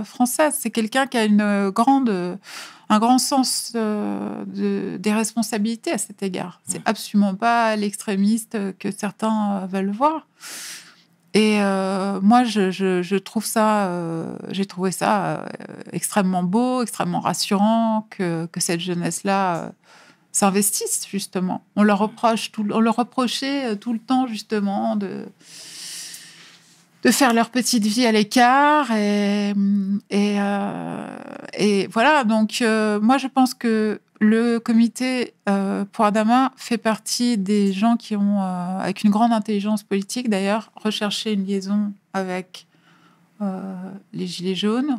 Speaker 3: française. C'est quelqu'un qui a un grand sens des responsabilités à cet égard. C'est absolument pas l'extrémiste que certains veulent voir. Et moi, je trouve ça, j'ai trouvé ça extrêmement beau, extrêmement rassurant que cette jeunesse-là s'investisse, justement. On leur reprochait tout le temps, justement, de faire leur petite vie à l'écart. Et voilà, donc moi, je pense que le comité pour Adama fait partie des gens qui ont, avec une grande intelligence politique d'ailleurs, recherché une liaison avec les Gilets jaunes,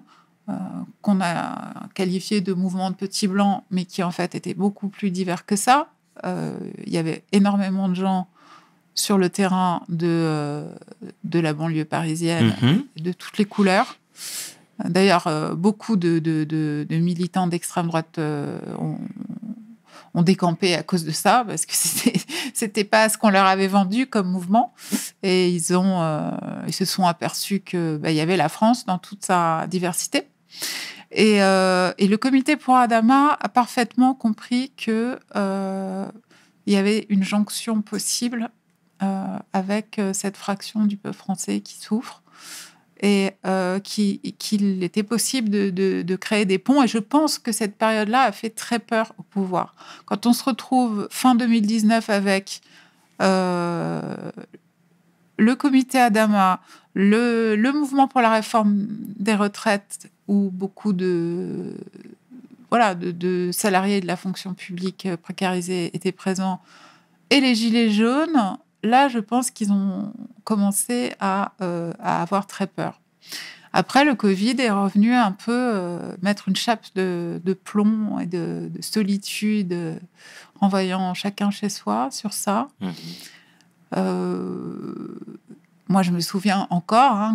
Speaker 3: qu'on a qualifié de mouvement de petits blancs, mais qui en fait était beaucoup plus divers que ça. Il y avait énormément de gens sur le terrain de la banlieue parisienne, de toutes les couleurs. D'ailleurs, beaucoup de militants d'extrême droite ont décampé à cause de ça, parce que c'était pas ce qu'on leur avait vendu comme mouvement. Et ils se sont aperçus qu'il y avait la France dans toute sa diversité. Et le comité pour Adama a parfaitement compris qu'il y avait une jonction possible avec cette fraction du peuple français qui souffre. et qu'il était possible de créer des ponts. Et je pense que cette période-là a fait très peur au pouvoir. Quand on se retrouve fin 2019 avec le comité Adama, le mouvement pour la réforme des retraites, où beaucoup de salariés de la fonction publique précarisés étaient présents, et les gilets jaunes, là, je pense qu'ils ont commencé à avoir très peur. Après, le Covid est revenu un peu mettre une chape de plomb et de solitude, renvoyant chacun chez soi sur ça. Moi, je me souviens encore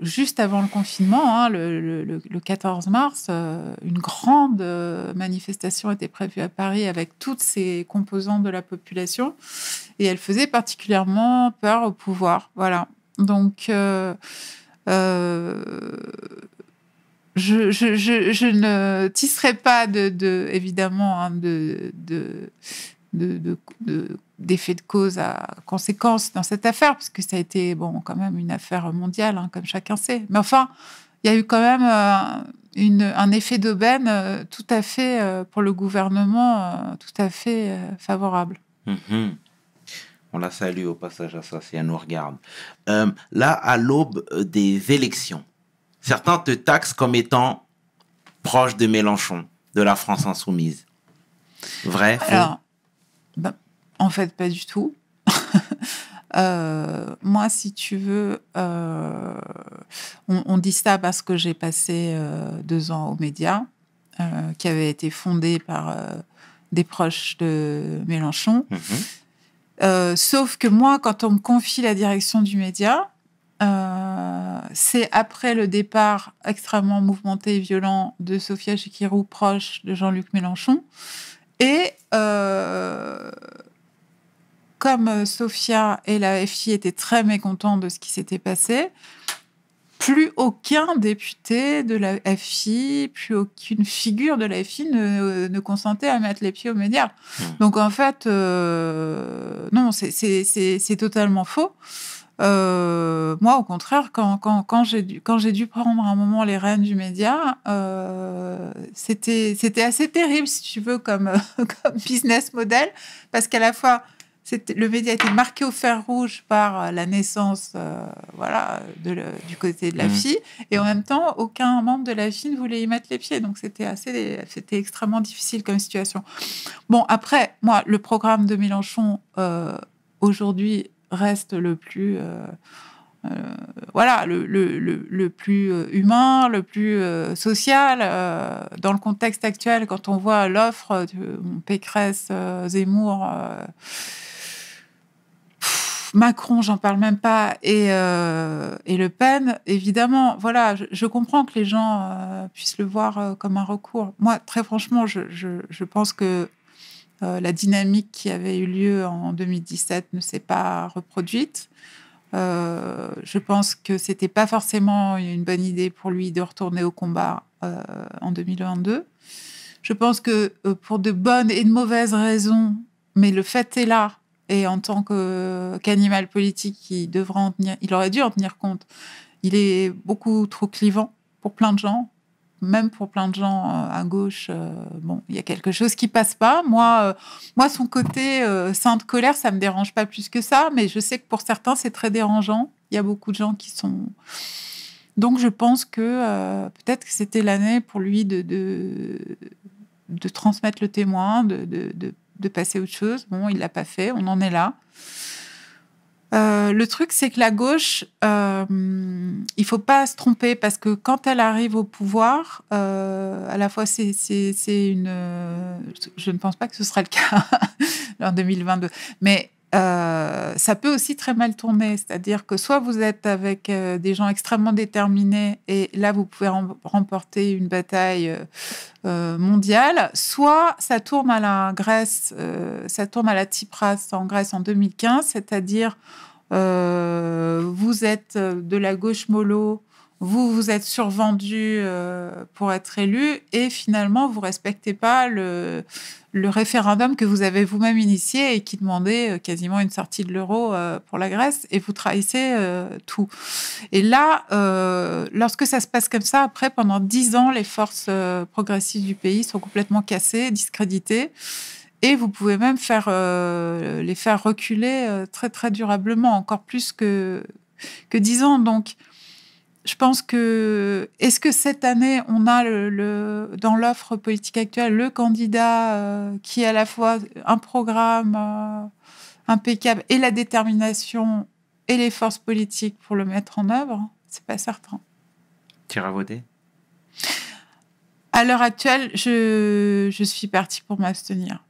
Speaker 3: juste avant le confinement, le 14 mars, une grande manifestation était prévue à Paris avec toutes ces composantes de la population, et elle faisait particulièrement peur au pouvoir. Voilà. Donc, je ne tisserai pas évidemment d'effet de cause à conséquence dans cette affaire, parce que ça a été quand même une affaire mondiale, comme chacun sait. Mais enfin, il y a eu quand même un effet d'aubaine tout à fait pour le gouvernement, tout à fait favorable.
Speaker 1: On la salue au passage à ça, si elle nous regarde. Là, à l'aube des élections, certains te taxent comme étant proche de Mélenchon, de la France insoumise. Vrai, faux?
Speaker 3: Alors, en fait, pas du tout. Moi, si tu veux, on dit ça parce que j'ai passé 2 ans aux médias, qui avaient été fondés par des proches de Mélenchon. Sauf que moi, quand on me confie la direction du média, c'est après le départ extrêmement mouvementé et violent de Sophia Chikirou, proche de Jean-Luc Mélenchon. Et comme Sophia et la FI étaient très mécontents de ce qui s'était passé, plus aucun député de la FI, plus aucune figure de la FI ne consentait à mettre les pieds aux médias. Donc en fait, non, c'est totalement faux. Moi, au contraire, quand j'ai dû prendre un moment les rênes du média, c'était assez terrible, si tu veux, comme business model, parce qu'à la fois, le média était marqué au fer rouge par la naissance du côté de la FI, et en même temps, aucun membre de la FI ne voulait y mettre les pieds. Donc, c'était extrêmement difficile comme situation. Bon, après, moi, le programme de Mélenchon, aujourd'hui, reste le plus... le plus humain, le plus social. Dans le contexte actuel, quand on voit l'offre de Pécresse, Zemmour... Macron, j'en parle même pas, et Le Pen, évidemment, voilà, je comprends que les gens puissent le voir comme un recours. Moi, très franchement, je pense que la dynamique qui avait eu lieu en 2017 ne s'est pas reproduite. Je pense que c'était pas forcément une bonne idée pour lui de retourner au combat en 2022. Je pense que pour de bonnes et de mauvaises raisons, mais le fait est là, et en tant qu'animal politique, il aurait dû en tenir compte. Il est beaucoup trop clivant pour plein de gens, même pour plein de gens à gauche. Il y a quelque chose qui passe pas. Moi, son côté sainte colère, ça me dérange pas plus que ça, mais je sais que pour certains, c'est très dérangeant. Il y a beaucoup de gens qui sont... Donc, je pense que peut-être que c'était l'année pour lui de transmettre le témoin, de passer à autre chose. Bon, il l'a pas fait, on en est là. Le truc, c'est que la gauche, il faut pas se tromper, parce que quand elle arrive au pouvoir, à la fois c'est une... je ne pense pas que ce sera le cas en 2022, mais ça peut aussi très mal tourner. C'est-à-dire que soit vous êtes avec des gens extrêmement déterminés, et là, vous pouvez remporter une bataille mondiale, soit ça tourne à la Grèce, ça tourne à la Tsipras en Grèce en 2015, c'est-à-dire vous êtes de la gauche mollo, vous êtes survendu pour être élu et finalement, vous respectez pas le référendum que vous avez vous-même initié et qui demandait quasiment une sortie de l'euro pour la Grèce et vous trahissez tout. Et là, lorsque ça se passe comme ça, après, pendant 10 ans, les forces progressistes du pays sont complètement cassées, discréditées. Et vous pouvez même les faire reculer très, très durablement, encore plus que 10 ans. Donc, je pense que... Est-ce que cette année, on a dans l'offre politique actuelle le candidat qui a à la fois un programme impeccable et la détermination et les forces politiques pour le mettre en œuvre? C'est pas certain.
Speaker 1: Tu iras voter?
Speaker 3: À l'heure actuelle, je suis partie pour m'abstenir.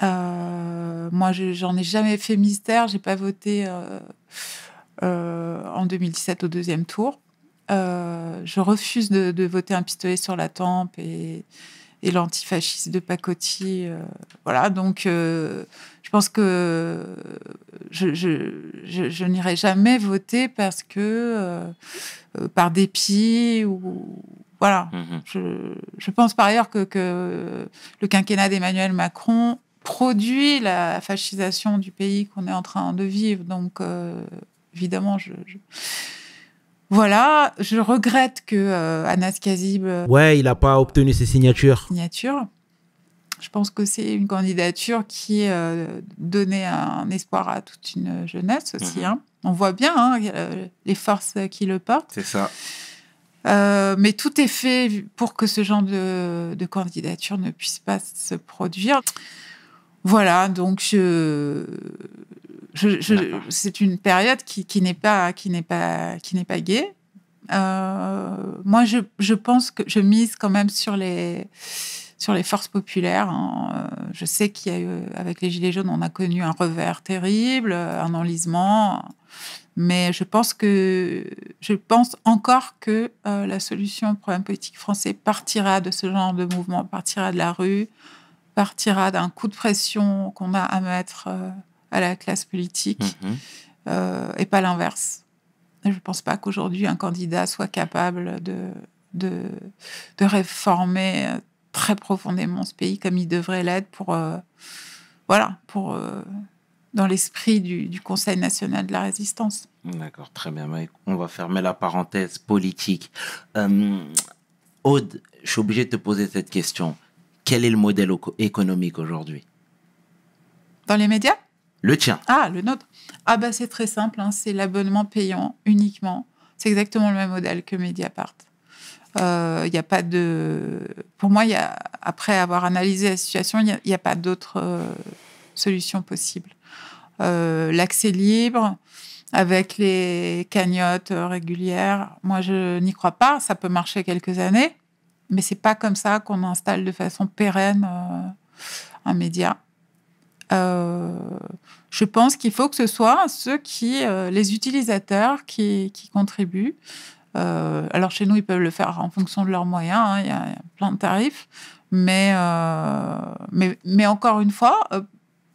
Speaker 3: Moi, j'en ai jamais fait mystère. J'ai pas voté en 2017 au deuxième tour. Je refuse de voter un pistolet sur la tempe et l'antifasciste de pacotille. Voilà, donc je pense que je n'irai jamais voter parce que par dépit ou voilà. Je pense par ailleurs que le quinquennat d'Emmanuel Macron produit la fascisation du pays qu'on est en train de vivre. Donc, évidemment, voilà. Je regrette que Anas Kazib...
Speaker 4: Ouais, il n'a pas obtenu ses signatures.
Speaker 3: Je pense que c'est une candidature qui donnait un espoir à toute une jeunesse aussi. Hein. On voit bien les forces qui le portent.
Speaker 1: C'est ça.
Speaker 3: Mais tout est fait pour que ce genre de candidature ne puisse pas se produire. Voilà, donc c'est une période qui n'est pas gaie. Moi, je pense que je mise quand même sur les forces populaires. Hein. Je sais qu'il y a eu, avec les Gilets jaunes, on a connu un revers terrible, un enlisement. Mais je pense encore que la solution au problème politique français partira de ce genre de mouvement, partira de la rue, partira d'un coup de pression qu'on a à mettre à la classe politique et pas l'inverse. Je ne pense pas qu'aujourd'hui un candidat soit capable de réformer très profondément ce pays comme il devrait l'être pour dans l'esprit du Conseil national de la résistance.
Speaker 1: D'accord, très bien. On va fermer la parenthèse politique. Aude, je suis obligé de te poser cette question. Quel est le modèle économique aujourd'hui?
Speaker 3: Dans les médias?
Speaker 1: Le tien.
Speaker 3: Ah, le nôtre. Ah bah c'est très simple, hein, c'est l'abonnement payant uniquement. C'est exactement le même modèle que Mediapart. Il y a pas de... Pour moi, après avoir analysé la situation, il n'y a pas d'autre solution possible. L'accès libre, avec les cagnottes régulières, moi, je n'y crois pas. Ça peut marcher quelques années, mais c'est pas comme ça qu'on installe de façon pérenne un média. Je pense qu'il faut que ce soit les utilisateurs qui contribuent. Alors chez nous, ils peuvent le faire en fonction de leurs moyens. Hein, y a plein de tarifs, mais encore une fois,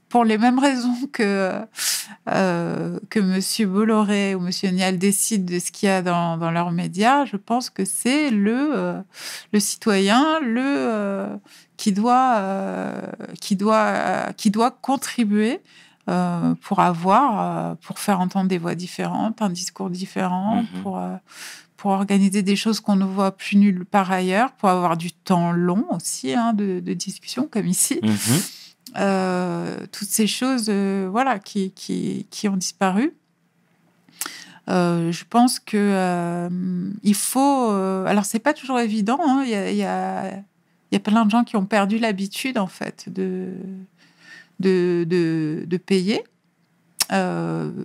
Speaker 3: pour les mêmes raisons que Monsieur Bolloré ou Monsieur Niel décident de ce qu'il y a dans leurs médias, je pense que c'est le citoyen qui doit contribuer pour faire entendre des voix différentes, un discours différent, pour organiser des choses qu'on ne voit plus nulle part ailleurs, pour avoir du temps long aussi de discussion comme ici. Toutes ces choses qui ont disparu. Je pense que il faut... alors, c'est pas toujours évident. Hein, il y a plein de gens qui ont perdu l'habitude, en fait, de payer.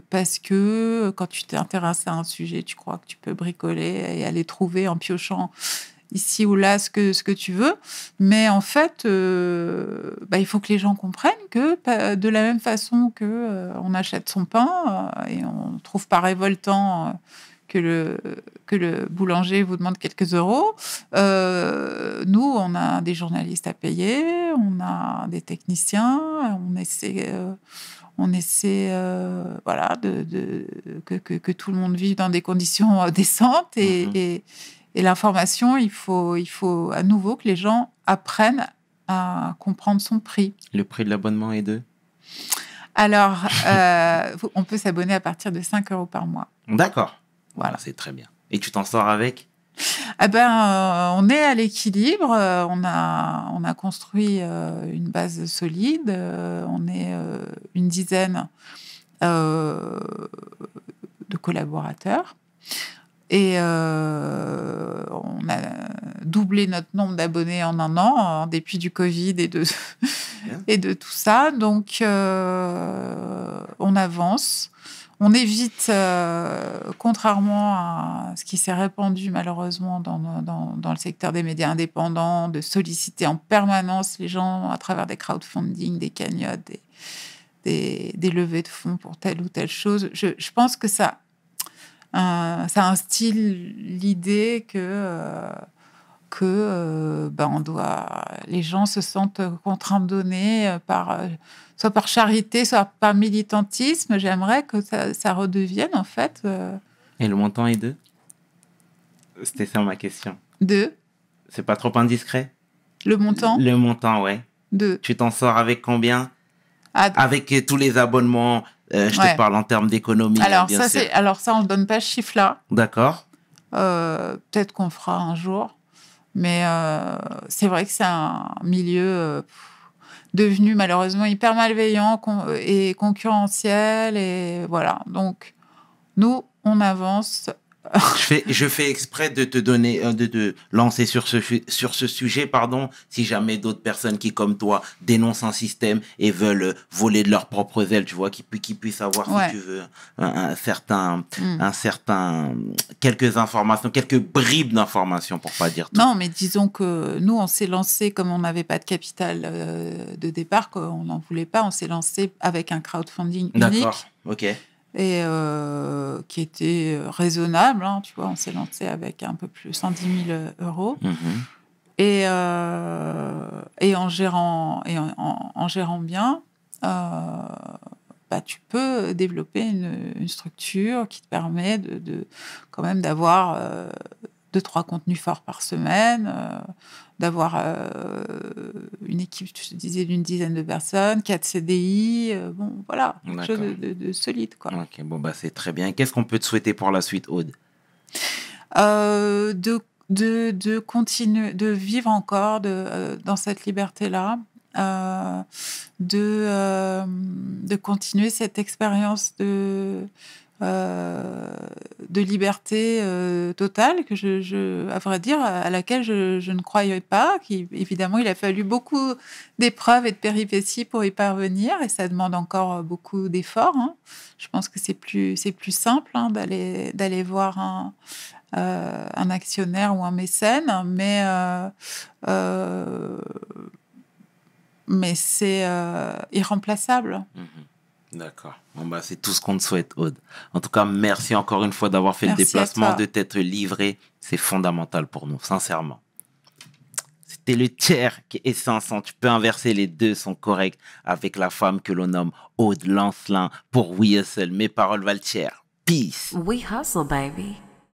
Speaker 3: Parce que quand tu t'intéresses à un sujet, tu crois que tu peux bricoler et aller trouver en piochant ici ou là ce que tu veux. Mais en fait, il faut que les gens comprennent que de la même façon qu'on achète son pain et on ne trouve pas révoltant que le boulanger vous demande quelques euros, nous, on a des journalistes à payer, on a des techniciens, On essaie voilà, que tout le monde vive dans des conditions décentes. Et l'information, il faut à nouveau que les gens apprennent à comprendre son prix.
Speaker 1: Le prix de l'abonnement est de?
Speaker 3: Alors, on peut s'abonner à partir de 5 € par mois.
Speaker 1: D'accord.
Speaker 3: Voilà.
Speaker 1: C'est très bien. Et tu t'en sors avec?
Speaker 3: On est à l'équilibre. On a construit une base solide. On est une dizaine de collaborateurs. Et on a doublé notre nombre d'abonnés en un an, en dépit du Covid et de tout ça. Donc, on avance. On évite, contrairement à ce qui s'est répandu malheureusement dans le secteur des médias indépendants, de solliciter en permanence les gens à travers des crowdfunding, des cagnottes, des levées de fonds pour telle ou telle chose. Je pense que ça instille l'idée que les gens se sentent contraints de donner soit par charité, soit par militantisme. J'aimerais que ça redevienne, en fait...
Speaker 1: Et le montant est de? C'était ça ma question.
Speaker 3: De?
Speaker 1: C'est pas trop indiscret?
Speaker 3: Le montant?
Speaker 1: Le montant, ouais.
Speaker 3: De?
Speaker 1: Tu t'en sors avec combien? Avec tous les abonnements, te parle en termes d'économie.
Speaker 3: Alors ça, on ne donne pas ce chiffre-là.
Speaker 1: D'accord.
Speaker 3: Peut-être qu'on fera un jour. Mais c'est vrai que c'est un milieu... devenu malheureusement hyper malveillant et concurrentiel. Et voilà. Donc, nous, on avance.
Speaker 1: Je fais exprès de te donner, de te lancer sur ce sujet, pardon, si jamais d'autres personnes qui, comme toi, dénoncent un système et veulent voler de leurs propres ailes, tu vois, qui puissent avoir, si tu veux, quelques informations, quelques bribes d'informations, pour pas dire tout.
Speaker 3: Non, mais disons que nous, on s'est lancé, comme on n'avait pas de capital de départ, qu'on n'en voulait pas, on s'est lancé avec un crowdfunding unique.
Speaker 1: D'accord, ok.
Speaker 3: Et qui était raisonnable, hein, tu vois, on s'est lancé avec un peu plus 110 000 €. Et en gérant bien, tu peux développer une structure qui te permet quand même d'avoir 2-3 contenus forts par semaine, d'avoir une équipe, je te disais, d'une dizaine de personnes, 4 CDI, voilà, quelque chose de solide, quoi.
Speaker 1: Ok, c'est très bien. Qu'est-ce qu'on peut te souhaiter pour la suite, Aude?
Speaker 3: De continuer, de vivre encore dans cette liberté-là, de continuer cette expérience de liberté totale que à vrai dire, à laquelle je ne croyais pas. Évidemment, il a fallu beaucoup d'épreuves et de péripéties pour y parvenir, et ça demande encore beaucoup d'efforts, hein. Je pense que c'est plus simple, hein, d'aller voir un actionnaire ou un mécène, mais c'est irremplaçable.
Speaker 1: D'accord. C'est tout ce qu'on te souhaite, Aude. En tout cas, merci encore une fois d'avoir fait le déplacement, de t'être livré. C'est fondamental pour nous, sincèrement. C'était le tiers qui est 500. Tu peux inverser, les deux sont corrects avec la femme que l'on nomme Aude Lancelin pour We Hustle. Mes paroles valent cher. Peace.
Speaker 2: We hustle, baby.